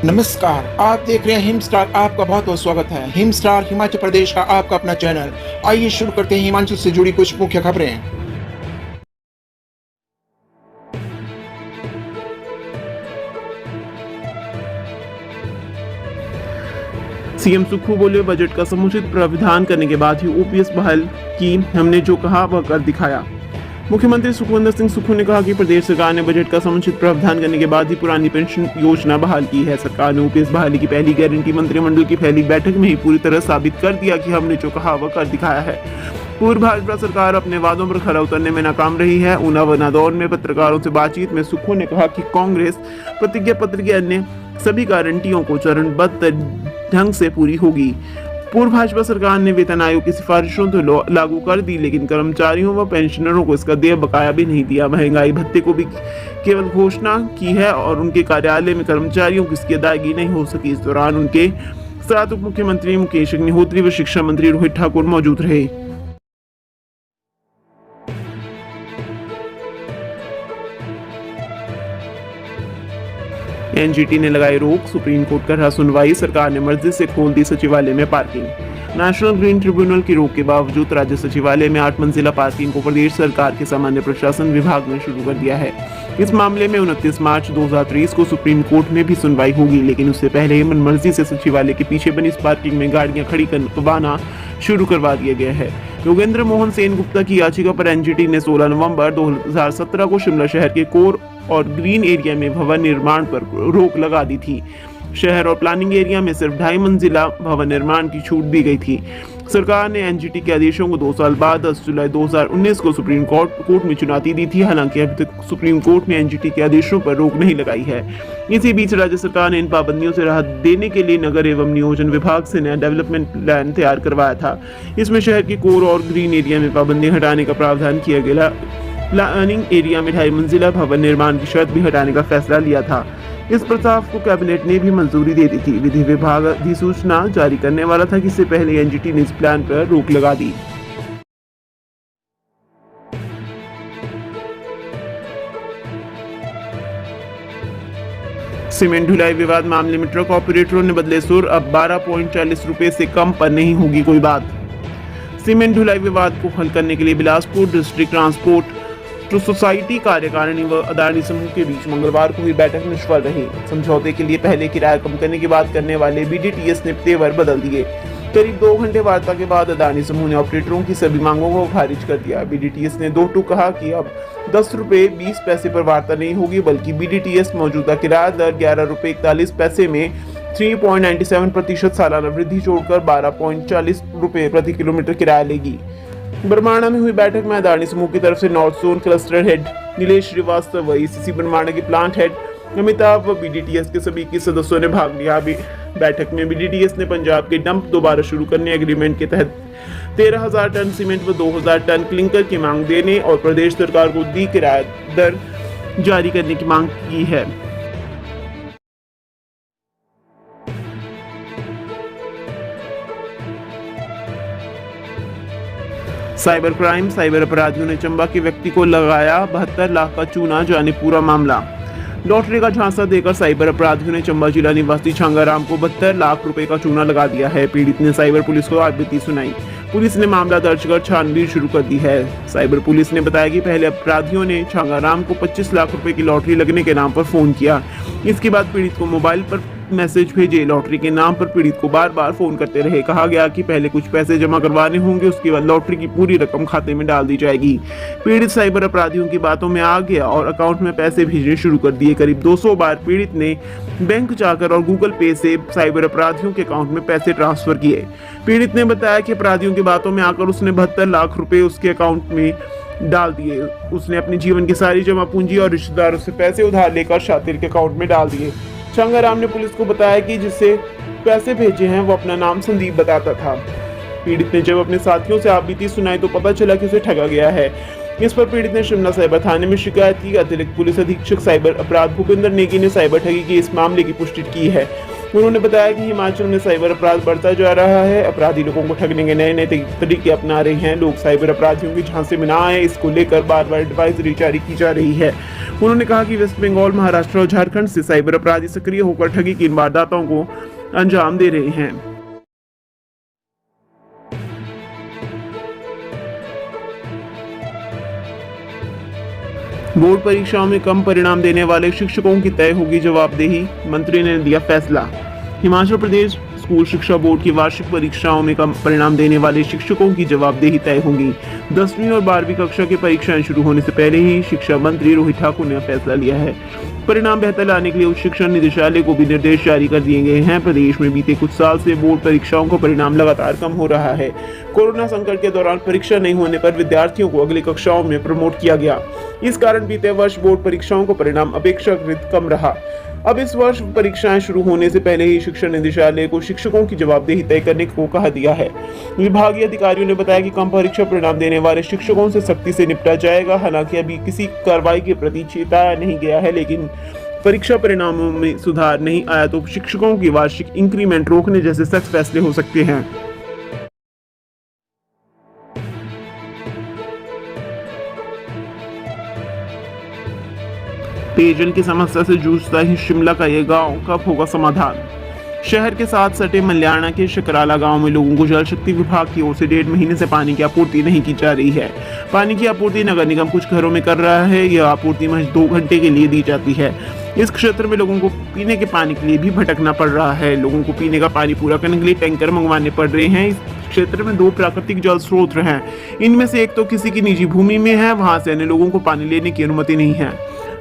नमस्कार, आप देख रहे हैं हिम स्टार। आपका बहुत बहुत स्वागत है। हिम स्टार हिमाचल प्रदेश का आपका अपना चैनल। आइए शुरू करते हैं हिमाचल से जुड़ी कुछ मुख्य खबरें। सीएम सुक्खू बोले, बजट का समुचित प्रावधान करने के बाद ही ओपीएस बहाल की, हमने जो कहा वह कर दिखाया। मुख्यमंत्री सुखविंदर सिंह सुक्खू ने कहा कि प्रदेश सरकार ने बजट का समुचित प्रावधान करने के बाद ही पुरानी पेंशन योजना बहाल की है। सरकार ने ओपीएस बहाली की पहली गारंटी मंत्रिमंडल की पहली बैठक में ही पूरी तरह साबित कर दिया कि हमने जो कहा वह कर दिखाया है। पूर्व भाजपा सरकार अपने वादों पर खरा उतरने में नाकाम रही है। ऊना व नादौर में पत्रकारों से बातचीत में सुक्खू ने कहा कि कांग्रेस प्रतिज्ञा पत्र की अन्य सभी गारंटियों को चरणबद्ध ढंग से पूरी होगी। पूर्व भाजपा सरकार ने वेतन आयोग की सिफारिशों तो लागू कर दी, लेकिन कर्मचारियों व पेंशनरों को इसका देय बकाया भी नहीं दिया। महंगाई भत्ते को भी केवल घोषणा की है और उनके कार्यालय में कर्मचारियों की इसकी अदायगी नहीं हो सकी। इस दौरान उनके साथ उप मुख्यमंत्री मुकेश अग्निहोत्री व शिक्षा मंत्री रोहित ठाकुर मौजूद रहे। एनजीटी ने लगाई रोक, सुप्रीम कोर्ट कर रहा सुनवाई। सरकार ने मर्जी से खोल दी सचिवालय में पार्किंग। नेशनल ग्रीन ट्रिब्यूनल की रोक के बावजूद राज्य सचिवालय में 8 मंजिला पार्किंग को प्रदेश सरकार के सामान्य प्रशासन विभाग ने शुरू कर दिया है। इस मामले में 29 मार्च 2023 को सुप्रीम कोर्ट में भी सुनवाई होगी, लेकिन उससे पहले ही मनमर्जी से सचिवालय के पीछे बनी इस पार्किंग में गाड़ियां खड़ी करवाना शुरू करवा दिया गया है। योगेंद्र मोहन सेन गुप्ता की याचिका पर एनजीटी ने 16 नवंबर 2017 को शिमला शहर के कोर और ग्रीन एरिया में भवन निर्माण पर रोक लगा दी थी। शहर और प्लानिंग एरिया में सिर्फ 2.5 मंजिला भवन निर्माण की छूट दी गई थी। सरकार ने एनजीटी के आदेशों को 2 साल बाद 10 जुलाई 2019 को सुप्रीम कोर्ट में चुनौती दी थी। हालांकि अभी तक सुप्रीम कोर्ट ने एनजीटी के आदेशों पर रोक नहीं लगाई है। इसी बीच राज्य सरकार ने इन पाबंदियों से राहत देने के लिए नगर एवं नियोजन विभाग से नया डेवलपमेंट प्लान तैयार करवाया था। इसमें शहर के कोर और ग्रीन एरिया में पाबंदियां हटाने का प्रावधान किया गया। प्लानिंग एरिया में 2.5 मंजिला भवन निर्माण की शर्त भी हटाने का फैसला लिया था। इस प्रस्ताव को कैबिनेट ने भी मंजूरी दे दी थी। विधि विभाग अधिसूचना जारी करने वाला था कि इससे पहले एनजीटी ने इस प्लान पर रोक लगा दी। सीमेंट ढुलाई विवाद मामले में ट्रक ऑपरेटरों ने बदले सुर। अब 12.40 रुपए से कम पर नहीं होगी कोई बात। सीमेंट ढुलाई विवाद को हल करने के लिए बिलासपुर डिस्ट्रिक्ट ट्रांसपोर्ट सोसाइटी कार्यकारिणी व अदानी समूह के बीच मंगलवार को हुई बैठक निष्फल रही। समझौते के लिए पहले किराया कम करने की बात करने वाले बीडीटीएस ने तेवर बदल दिए। करीब 2 घंटे वार्ता के बाद अदानी समूह ने ऑपरेटरों की सभी मांगों को खारिज कर दिया। बीडीटीएस ने 2 टूक कहा कि अब 10 रुपए 20 पैसे पर वार्ता नहीं होगी, बल्कि बीडीटीएस मौजूदा किराया दर 11 रुपए 41 पैसे में 3.97% सालाना वृद्धि जोड़कर 12.40 रुपए प्रति किलोमीटर किराया लेगी। बरमाणा में हुई बैठक में अदानी समूह की तरफ से north zone cluster head Nilesh Shrivastava व ईसीसी बरमाणा के प्लांट हेड अमिताभ व बीडीटीएस के सभी 21 सदस्यों ने भाग लिया। बैठक में बीडीटीएस ने पंजाब के डंप दोबारा शुरू करने एग्रीमेंट के तहत 13,000 टन सीमेंट व 2,000 टन क्लिंकर की मांग देने और प्रदेश सरकार को दी किराया दर जारी करने की मांग की है। साइबर क्राइम, साइबर अपराधियों ने चंबा के व्यक्ति को लगाया 72 लाख का चूना, जाने पूरा मामला। लॉटरी का झांसा देकर साइबर अपराधियों ने चंबा जिला निवासी छांगाराम को 72 लाख रुपए का चूना लगा दिया है। पीड़ित ने साइबर पुलिस को आपत्ति सुनाई। पुलिस ने मामला दर्ज कर छानबीन शुरू कर दी है। साइबर पुलिस ने बताया कि पहले अपराधियों ने छांगाराम को 25 लाख रुपए की लॉटरी लगने के नाम पर फोन किया। इसके बाद पीड़ित को मोबाइल पर मैसेज भेजे। लॉटरी के नाम पर पीड़ित को बार बार फोन करते रहे। कहा गया कि पहले कुछ पैसे जमा करवाने होंगे, उसके बाद लॉटरी की पूरी रकम खाते में डाल दी जाएगी। पीड़ित साइबर अपराधियों की बातों में आ गया और अकाउंट में पैसे भेजने शुरू कर दिए। करीब 200 बार पीड़ित ने बैंक जाकर और गूगल पे से साइबर अपराधियों के अकाउंट में पैसे ट्रांसफर किए। पीड़ित ने बताया कि अपराधियों की बातों में आकर उसने 72 लाख रुपए उसके अकाउंट में डाल दिए। उसने अपने जीवन की सारी जमा पूंजी और रिश्तेदारों से पैसे उधार लेकर शातिर के अकाउंट में डाल दिए। छांगाराम ने पुलिस को बताया कि जिससे पैसे भेजे हैं वो अपना नाम संदीप बताता था। पीड़ित ने जब अपने साथियों से आपबीती सुनाई तो पता चला कि उसे ठगा गया है। इस पर पीड़ित ने शिमला साइबर थाने में शिकायत की। अतिरिक्त पुलिस अधीक्षक साइबर अपराध भूपेंद्र नेगी ने साइबर ठगी के इस मामले की पुष्टि की है। उन्होंने बताया कि हिमाचल में साइबर अपराध बढ़ता जा रहा है। अपराधी लोगों को ठगने के नए नए तरीके अपना रहे हैं। लोग साइबर अपराधियों की झांसे में न आए, इसको लेकर बार बार एडवाइजरी जारी की जा रही है। उन्होंने कहा कि वेस्ट बंगाल, महाराष्ट्र और झारखंड से साइबर अपराधी सक्रिय होकर ठगी की इन वारदातों को अंजाम दे रहे हैं। बोर्ड परीक्षाओं में कम परिणाम देने वाले शिक्षकों की तय होगी जवाबदेही, मंत्री ने दिया फैसला। हिमाचल प्रदेश स्कूल शिक्षा बोर्ड की वार्षिक परीक्षाओं में कम परिणाम देने वाले शिक्षकों की जवाबदेही तय होगी। 10वीं और 12वीं कक्षा की परीक्षाएं शुरू होने से पहले ही शिक्षा मंत्री रोहित ठाकुर ने फैसला लिया है। परिणाम बेहतर लाने के लिए उच्च शिक्षा निदेशालय को भी निर्देश जारी कर दिए गए हैं। प्रदेश में बीते कुछ साल से बोर्ड परीक्षाओं का परिणाम लगातार कम हो रहा है। कोरोना संकट के दौरान परीक्षा नहीं होने पर विद्यार्थियों को अगली कक्षाओं में प्रमोट किया गया। इस कारण बीते वर्ष बोर्ड परीक्षाओं का परिणाम अपेक्षाकृत कम रहा। अब इस वर्ष परीक्षाएं शुरू होने से पहले ही शिक्षा निदेशालय को शिक्षकों की जवाबदेही तय करने को कहा दिया है। विभागीय अधिकारियों ने बताया कि कम परीक्षा परिणाम देने वाले शिक्षकों से सख्ती से निपटा जाएगा। हालांकि अभी किसी कार्रवाई के प्रति चेताया नहीं गया है, लेकिन परीक्षा परिणामों में सुधार नहीं आया तो शिक्षकों की वार्षिक इंक्रीमेंट रोकने जैसे सख्त फैसले हो सकते हैं। पेयजल की समस्या से जूझता ही शिमला का ये गांव कब होगा समाधान। शहर के साथ सटे मल्याणा के शकराला गांव में लोगों को जल शक्ति विभाग की ओर से 1.5 महीने से पानी की आपूर्ति नहीं की जा रही है। पानी की आपूर्ति नगर निगम कुछ घरों में कर रहा है। यह आपूर्ति महज 2 घंटे के लिए दी जाती है। इस क्षेत्र में लोगों को पीने के पानी के लिए भी भटकना पड़ रहा है। लोगों को पीने का पानी पूरा करने के लिए टैंकर मंगवाने पड़ रहे हैं। इस क्षेत्र में 2 प्राकृतिक जल स्रोत हैं। इनमें से एक तो किसी की निजी भूमि में है, वहां से अन्य लोगों को पानी लेने की अनुमति नहीं है।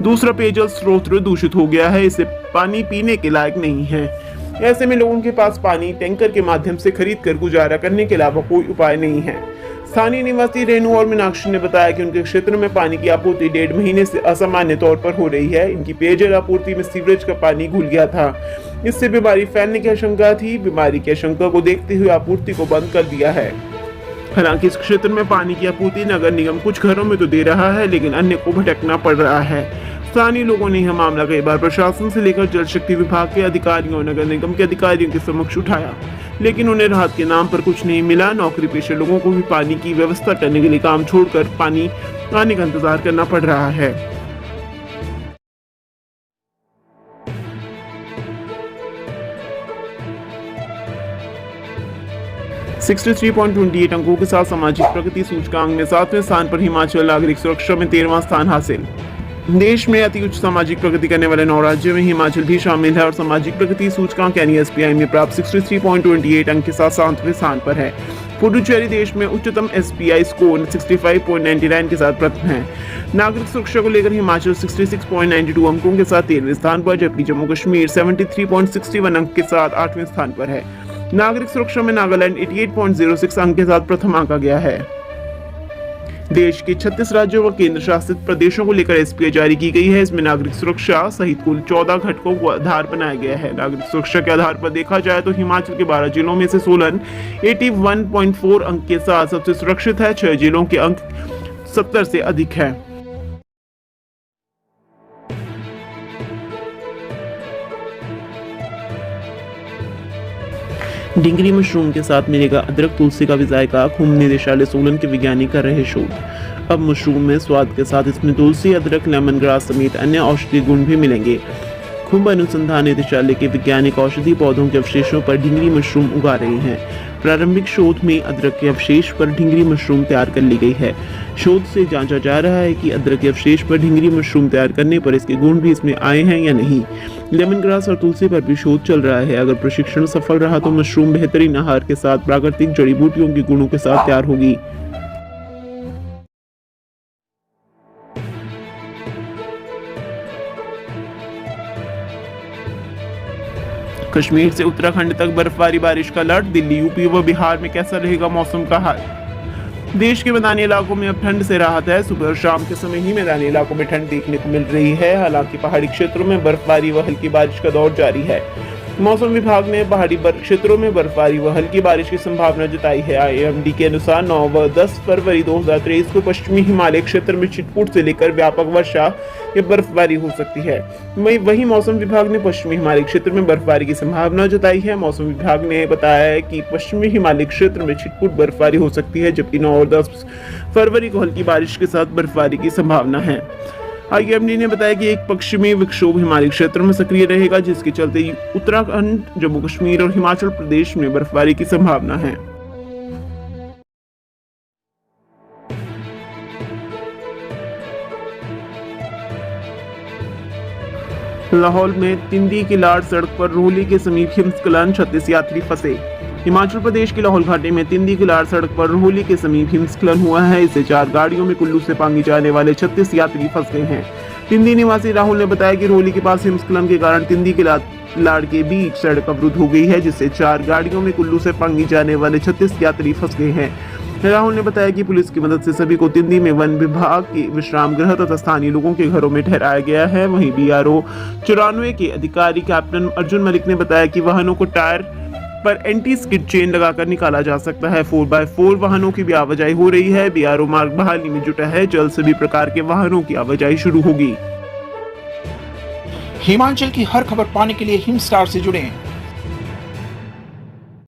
दूसरा पेयजल स्रोत दूषित हो गया है, इससे पानी पीने के लायक नहीं है। ऐसे में लोगों के पास पानी टैंकर के माध्यम से खरीद कर गुजारा करने के अलावा कोई उपाय नहीं है। स्थानीय निवासी रेणु और मीनाक्षी ने बताया कि उनके क्षेत्र में पानी की आपूर्ति 1.5 महीने से असामान्य तौर पर हो रही है। इनकी पेयजल आपूर्ति में सीवरेज का पानी घुल गया था। इससे बीमारी फैलने की आशंका थी। बीमारी की आशंका को देखते हुए आपूर्ति को बंद कर दिया है। हालांकि इस क्षेत्र में पानी की आपूर्ति नगर निगम कुछ घरों में तो दे रहा है, लेकिन अन्य को भटकना पड़ रहा है। स्थानीय लोगों ने यह मामला कई बार प्रशासन से लेकर जल शक्ति विभाग के अधिकारियों और नगर निगम के अधिकारियों के समक्ष उठाया, लेकिन उन्हें राहत के नाम पर कुछ नहीं मिला। नौकरी पेशे लोगों को भी पानी की व्यवस्था करने के लिए काम छोड़कर पानी आने का इंतजार करना पड़ रहा है। (63.28 अंकों के साथ सामाजिक प्रगति सूचकांक में 7वें स्थान पर हिमाचल, नागरिक सुरक्षा में 13वां स्थान हासिल। देश में अति उच्च सामाजिक प्रगति करने वाले 9 राज्यों में हिमाचल भी शामिल है और सामाजिक प्रगति सूचकांक यानी SPI में प्राप्त 63.28 अंक के साथ 7वें स्थान पर है। पुडुचेरी देश में उच्चतम SPI स्कोर 65.99 के साथ प्रथम है। नागरिक सुरक्षा को लेकर हिमाचल 66.92 अंकों के साथ 13वें स्थान पर, जबकि जम्मू कश्मीर 73.61 अंक के साथ 8वें स्थान पर है। नागरिक सुरक्षा में नागालैंड 88.06 अंक के साथ प्रथम आंका गया है। देश के 36 राज्यों व केंद्र शासित प्रदेशों को लेकर SPI जारी की गई है। इसमें नागरिक सुरक्षा सहित कुल 14 घटकों को आधार बनाया गया है। नागरिक सुरक्षा के आधार पर देखा जाए तो हिमाचल के 12 जिलों में से सोलन 81.4 अंक के साथ सबसे सुरक्षित है। 6 जिलों के अंक 70 से अधिक है। डिंगरी मशरूम के साथ मिलेगा अदरक तुलसी का भी जायका। कुंभ निदेशालय सोलन के वैज्ञानिक कर रहे शोध। अब मशरूम में स्वाद के साथ इसमें तुलसी, अदरक, लेमन ग्रास समेत अन्य औषधीय गुण भी मिलेंगे। कुंभ अनुसंधान निदेशालय के वैज्ञानिक औषधीय पौधों के अवशेषों पर ढिंगरी मशरूम उगा रहे हैं। प्रारंभिक शोध में अदरक के अवशेष पर ढिंगरी मशरूम तैयार कर ली गई है। शोध से जांचा जा रहा है कि अदरक के अवशेष पर ढिंगरी मशरूम तैयार करने पर इसके गुण भी इसमें आए हैं या नहीं। लेमन ग्रास और तुलसी पर भी शोध चल रहा है। अगर प्रशिक्षण सफल रहा तो मशरूम बेहतरीन आहार के साथ प्राकृतिक जड़ी बूटियों के गुणों के साथ तैयार होगी। कश्मीर से उत्तराखंड तक बर्फबारी बारिश का अलर्ट। दिल्ली, यूपी व बिहार में कैसा रहेगा मौसम का हाल। देश के मैदानी इलाकों में अब ठंड से राहत है। सुबह और शाम के समय ही मैदानी इलाकों में ठंड देखने को मिल रही है। हालांकि पहाड़ी क्षेत्रों में बर्फबारी व हल्की बारिश का दौर जारी है। मौसम विभाग ने पहाड़ी क्षेत्रों में बर्फबारी व हल्की बारिश की संभावना जताई है। IMD के अनुसार 9 व 10 फरवरी 2023 को पश्चिमी हिमालय क्षेत्र में छिटपुट से लेकर व्यापक वर्षा या बर्फबारी हो सकती है। वहीं मौसम विभाग ने पश्चिमी हिमालय क्षेत्र में बर्फबारी की संभावना जताई है। मौसम विभाग ने बताया है कि पश्चिमी हिमालय क्षेत्र में छिटपुट बर्फबारी हो सकती है, जबकि 9 और 10 फरवरी को हल्की बारिश के साथ बर्फबारी की संभावना है। आईएमडी ने बताया कि एक पश्चिमी विक्षोभ हिमालय क्षेत्र में सक्रिय रहेगा, जिसके चलते उत्तराखंड, जम्मू कश्मीर और हिमाचल प्रदेश में बर्फबारी की संभावना है। लाहौल में तिंदी किलाड़ सड़क पर रोहली के समीप हिमस्खलन, 36 यात्री फंसे। हिमाचल प्रदेश की लाहौल घाटी में तिंदी किलाड़ सड़क पर रोहली के समीप हिमस्खलन हुआ है। इससे 4 गाड़ियों में कुल्लू से पांगी जाने वाले 36 यात्री फंस गए हैं। तिंदी निवासी राहुल ने बताया कि रोहली के पास हिमस्खलन के कारण तिंदी किलाड़ के बीच सड़क अवरुद्ध हो गई है, जिससे 4 गाड़ियों में कुल्लू से पांगी जाने वाले 36 यात्री फंस गए हैं। राहुल ने बताया कि पुलिस की मदद से सभी को तिंदी में वन विभाग के विश्राम गृह तथा स्थानीय लोगों के घरों में ठहराया गया है। वहीं BRO 94 के अधिकारी कैप्टन अर्जुन मलिक ने बताया कि वाहनों को टायर पर एंटी स्किड चेन लगाकर निकाला जा सकता है। 4x4 वाहनों की भी आवाजाही हो रही है। BRO मार्ग बहाली में जुटा है। जल्द सभी प्रकार के वाहनों की आवाजाही शुरू होगी। हिमाचल की हर खबर पाने के लिए हिम स्टार से जुड़ें